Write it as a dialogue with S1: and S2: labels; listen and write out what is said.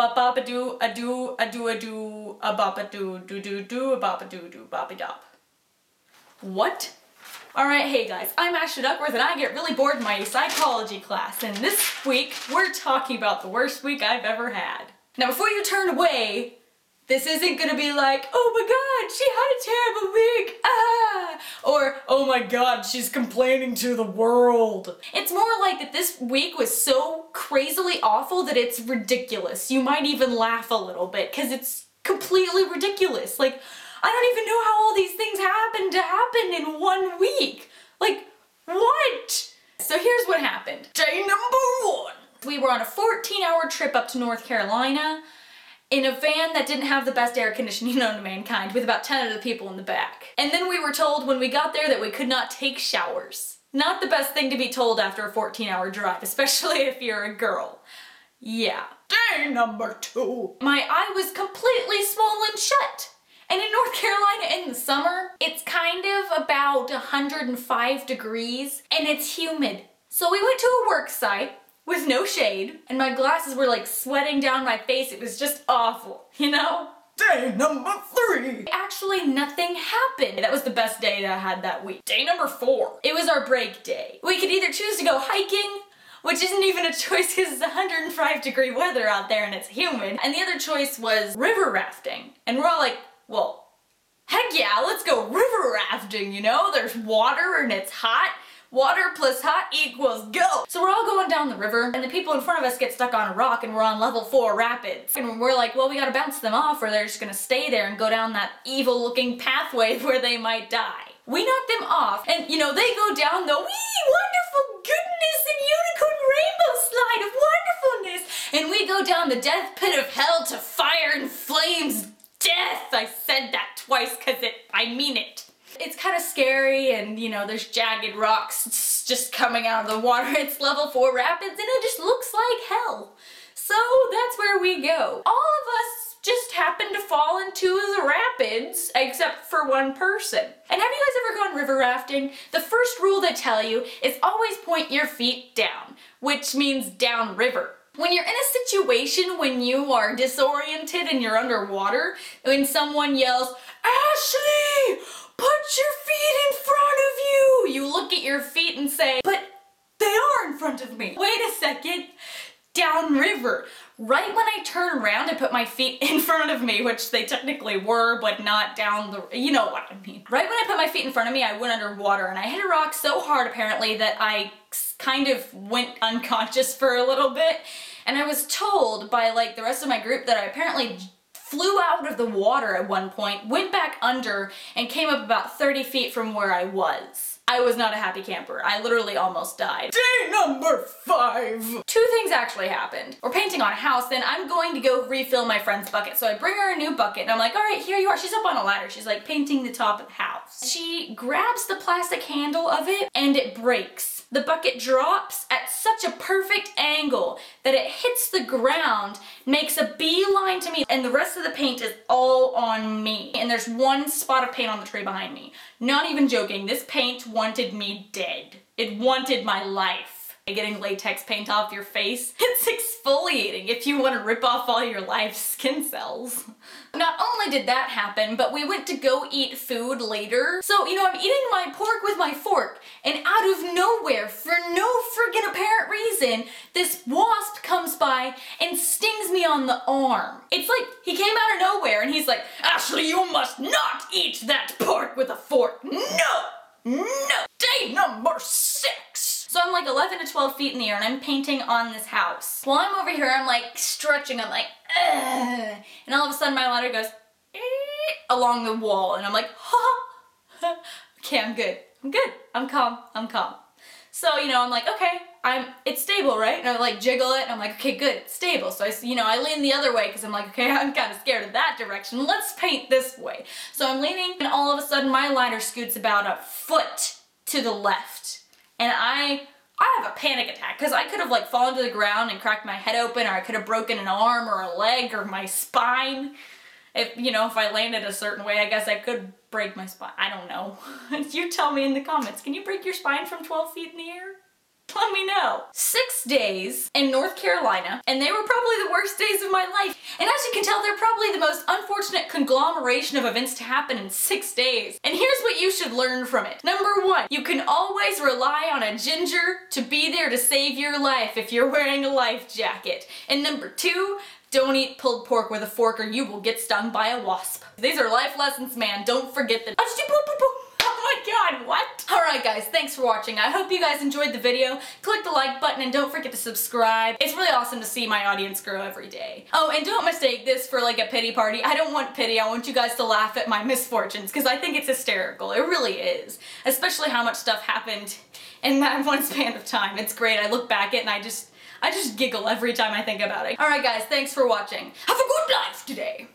S1: ba ba ba do a do a do a do a ba ba do do do do a ba ba do do ba ba dop. What? Alright, hey guys, I'm Ashley Duckworth and I get really bored in my psychology class, and this week we're talking about the worst week I've ever had. Now before you turn away, this isn't gonna be like, oh my god, she had a terrible week, ah! Or, oh my god, she's complaining to the world. It's more like that this week was so crazily awful that it's ridiculous. You might even laugh a little bit, because it's completely ridiculous. Like, I don't even know how all these things happened to happen in 1 week. Like, what? So here's what happened. Day number 1. We were on a 14-hour trip up to North Carolina in a van that didn't have the best air conditioning known to mankind, with about 10 other people in the back. And then we were told when we got there that we could not take showers. Not the best thing to be told after a 14-hour drive, especially if you're a girl. Yeah. Day number 2. My eye was completely swollen shut. And in North Carolina in the summer, it's kind of about 105 degrees and it's humid. So we went to a work site with no shade and my glasses were like sweating down my face. It was just awful, you know? Day number 3. Actually, nothing happened. That was the best day that I had that week. Day number 4. It was our break day. We could either choose to go hiking, which isn't even a choice because it's 105-degree weather out there and it's humid. And the other choice was river rafting. And we're all like, well, heck yeah, let's go river rafting, you know? There's water and it's hot. Water plus hot equals go. So we're all going down the river and the people in front of us get stuck on a rock and we're on level 4 rapids. And we're like, well, we gotta bounce them off or they're just gonna stay there and go down that evil looking pathway where they might die. We knock them off and, you know, they go down the wee wonderful goodness and unicorn rainbow slide of wonderfulness. And we go down the death pit of hell to fire and flames. Death! I said that twice because I mean it. It's kind of scary and, you know, there's jagged rocks just coming out of the water. It's level 4 rapids and it just looks like hell. So that's where we go. All of us just happen to fall into the rapids except for one person. And have you guys ever gone river rafting? The first rule they tell you is always point your feet down, which means downriver. When you're in a situation when you are disoriented and you're underwater, when someone yells, Ashley, put your feet in front of you, you look at your feet and say, but they are in front of me. Wait a second, downriver. Right when I turn around and put my feet in front of me, which they technically were, but not down the, you know what I mean. Right when I put my feet in front of me, I went underwater and I hit a rock so hard apparently that I kind of went unconscious for a little bit. And I was told by like the rest of my group that I apparently flew out of the water at one point, went back under, and came up about 30 feet from where I was. I was not a happy camper. I literally almost died. Day number 5. 2 things actually happened. We're painting on a house, then I'm going to go refill my friend's bucket. So I bring her a new bucket and I'm like, all right, here you are. She's up on a ladder. She's like painting the top of the house. She grabs the plastic handle of it and it breaks. The bucket drops at such a perfect angle that it hits the ground, makes a beeline to me, and the rest of the paint is all on me. And there's one spot of paint on the tray behind me. Not even joking, this paint wanted me dead. It wanted my life. Getting latex paint off your face, it's exfoliating if you want to rip off all your life's skin cells. Not only did that happen, but we went to go eat food later. So, you know, I'm eating my pork with my fork, and out of nowhere, for no friggin' apparent reason, this wasp comes by and stings me on the arm. It's like he came out of nowhere and he's like, Ashley, you must not eat that pork with a fork. No! No! Day number 6. So I'm like 11 to 12 feet in the air and I'm painting on this house. While I'm over here, I'm like stretching, I'm like, ugh. And all of a sudden my ladder goes, along the wall. And I'm like, ha. Okay, I'm good. I'm good. I'm calm. I'm calm. So, you know, I'm like, okay, it's stable, right? And I like jiggle it and I'm like, okay, good, it's stable. So I lean the other way because I'm like, okay, I'm kind of scared of that direction. Let's paint this way. So I'm leaning and all of a sudden my ladder scoots about a foot to the left. And I have a panic attack because I could have like fallen to the ground and cracked my head open, or I could have broken an arm or a leg or my spine. If, you know, if I landed a certain way, I guess I could break my spine. I don't know. You tell me in the comments. Can you break your spine from 12 feet in the air? Let me know. 6 days in North Carolina, and they were probably the worst days of my life. And as you can tell, they're probably the most unfortunate conglomeration of events to happen in 6 days. And here's what you should learn from it. Number 1, you can always rely on a ginger to be there to save your life if you're wearing a life jacket. And number 2, don't eat pulled pork with a fork or you will get stung by a wasp. These are life lessons, man. Don't forget them. Oh my god, what? Alright guys, thanks for watching. I hope you guys enjoyed the video. Click the like button and don't forget to subscribe. It's really awesome to see my audience grow every day. Oh, and don't mistake this for like a pity party. I don't want pity. I want you guys to laugh at my misfortunes because I think it's hysterical. It really is. Especially how much stuff happened in that one span of time. It's great. I look back at it and I just giggle every time I think about it. Alright guys, thanks for watching. Have a good life today!